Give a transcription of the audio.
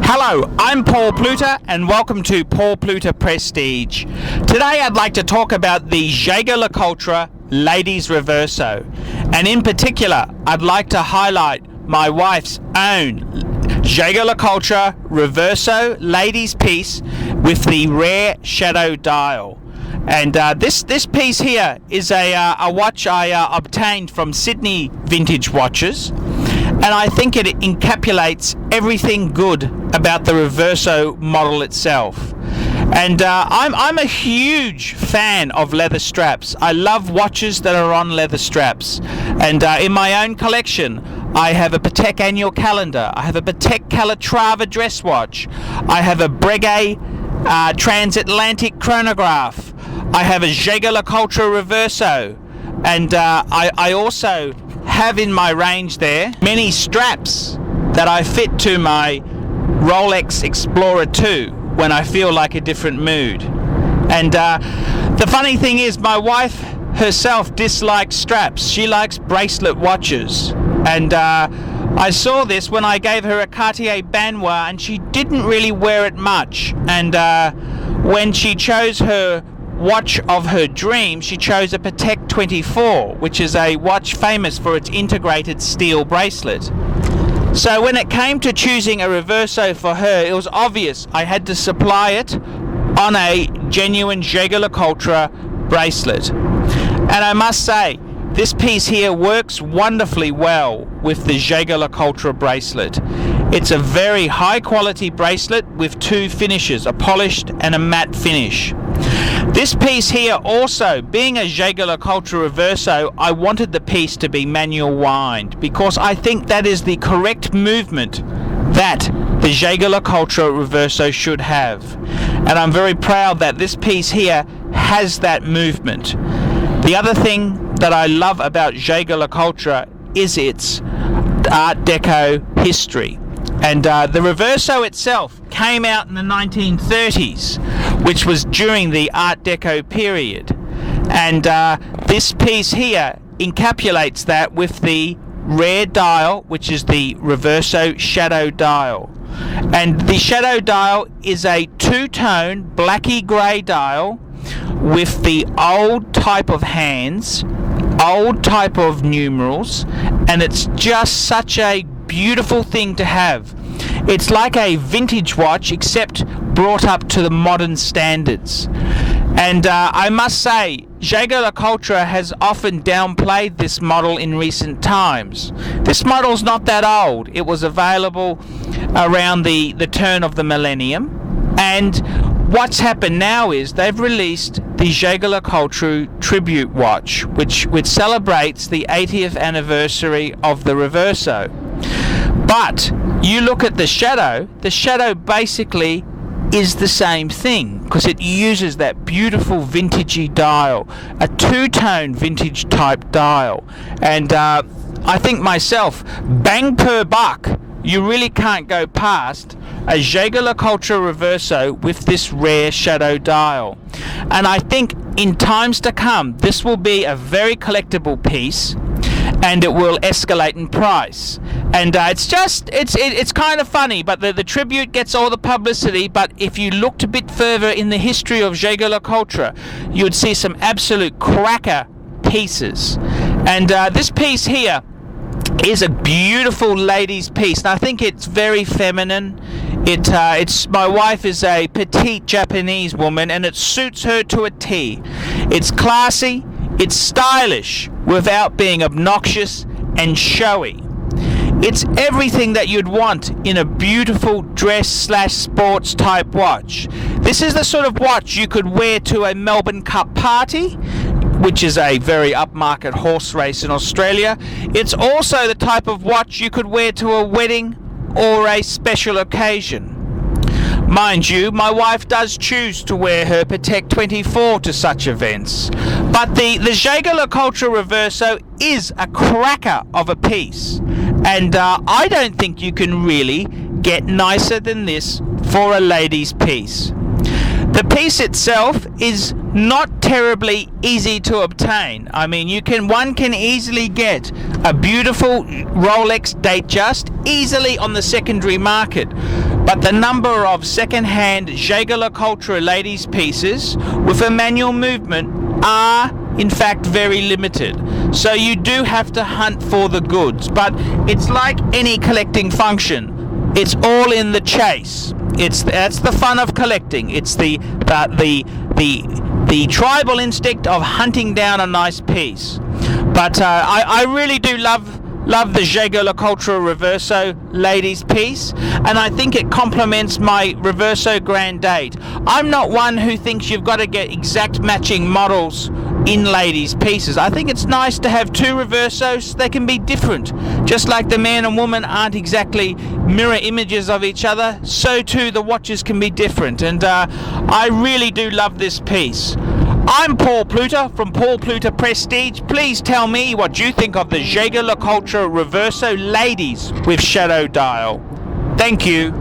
Hello, I'm Paul Pluter and welcome to Paul Pluter Prestige. Today I'd like to talk about the Jaeger-LeCoultre Ladies Reverso, and in particular I'd like to highlight my wife's own Jaeger-LeCoultre Reverso ladies piece with the rare shadow dial. And this piece here is a watch I obtained from Sydney Vintage Watches, and I think it encapsulates everything good about the Reverso model itself. And I'm a huge fan of leather straps. I love watches that are on leather straps. And in my own collection, I have a Patek annual calendar, I have a Patek Calatrava dress watch, I have a Breguet transatlantic chronograph, I have a Jaeger-LeCoultre Reverso, and I also have in my range there many straps that I fit to my Rolex Explorer 2 when I feel like a different mood. And the funny thing is, my wife herself dislikes straps. She likes bracelet watches, and I saw this when I gave her a Cartier Banois, and she didn't really wear it much. And when she chose her watch of her dream, she chose a Patek 24, which is a watch famous for its integrated steel bracelet. So when it came to choosing a Reverso for her, it was obvious I had to supply it on a genuine Jaeger-LeCoultre bracelet. And I must say, this piece here works wonderfully well with the Jaeger-LeCoultre bracelet. It's a very high quality bracelet with two finishes, a polished and a matte finish. This piece here also, being a Jaeger-LeCoultre Reverso, I wanted the piece to be manual wind because I think that is the correct movement that the Jaeger-LeCoultre Reverso should have. And I'm very proud that this piece here has that movement. The other thing that I love about Jaeger-LeCoultre is its Art Deco history. And the Reverso itself came out in the 1930s, which was during the Art Deco period. And this piece here encapsulates that with the rare dial, which is the Reverso Shadow Dial. And the Shadow Dial is a two-tone blacky grey dial with the old type of hands, old type of numerals, and it's just such a beautiful thing to have. It's like a vintage watch except brought up to the modern standards. And I must say, Jaeger-LeCoultre has often downplayed this model in recent times. This model's not that old. It was available around the turn of the millennium, and what's happened now is they've released the Jaeger-LeCoultre Tribute Watch, which celebrates the 80th anniversary of the Reverso. But you look at the shadow basically is the same thing because it uses that beautiful vintagey dial, a two-tone vintage type dial. And I think myself, bang per buck, you really can't go past a Jaeger-LeCoultre Reverso with this rare shadow dial. And I think in times to come, this will be a very collectible piece, and it will escalate in price. And it's kind of funny, but the tribute gets all the publicity, but if you looked a bit further in the history of Jaeger-LeCoultre, you would see some absolute cracker pieces. And this piece here is a beautiful ladies piece, and I think it's very feminine. It's my wife is a petite Japanese woman, and it suits her to a T. It's classy, it's stylish without being obnoxious and showy. It's everything that you'd want in a beautiful dress/sports type watch. This is the sort of watch you could wear to a Melbourne Cup party, which is a very upmarket horse race in Australia. It's also the type of watch you could wear to a wedding or a special occasion. Mind you, my wife does choose to wear her Patek 24 to such events. But the Jaeger-LeCoultre Reverso is a cracker of a piece. And I don't think you can really get nicer than this for a lady's piece. The piece itself is not terribly easy to obtain. I mean, one can easily get a beautiful Rolex Datejust easily on the secondary market. but the number of second-hand Jaeger-LeCoultre ladies pieces with a manual movement are in fact very limited. So you do have to hunt for the goods, but it's like any collecting function. It's all in the chase. That's the fun of collecting. It's the tribal instinct of hunting down a nice piece. But I really do love the Jaeger-LeCoultre Reverso ladies piece, and I think it complements my Reverso Grand Date. I'm not one who thinks you've got to get exact matching models in ladies pieces. I think it's nice to have two Reversos. They can be different. Just like the man and woman aren't exactly mirror images of each other, so too the watches can be different, and I really do love this piece. I'm Paul Pluter from Paul Pluter Prestige. Please tell me what you think of the Jaeger-LeCoultre Reverso ladies with shadow dial. Thank you.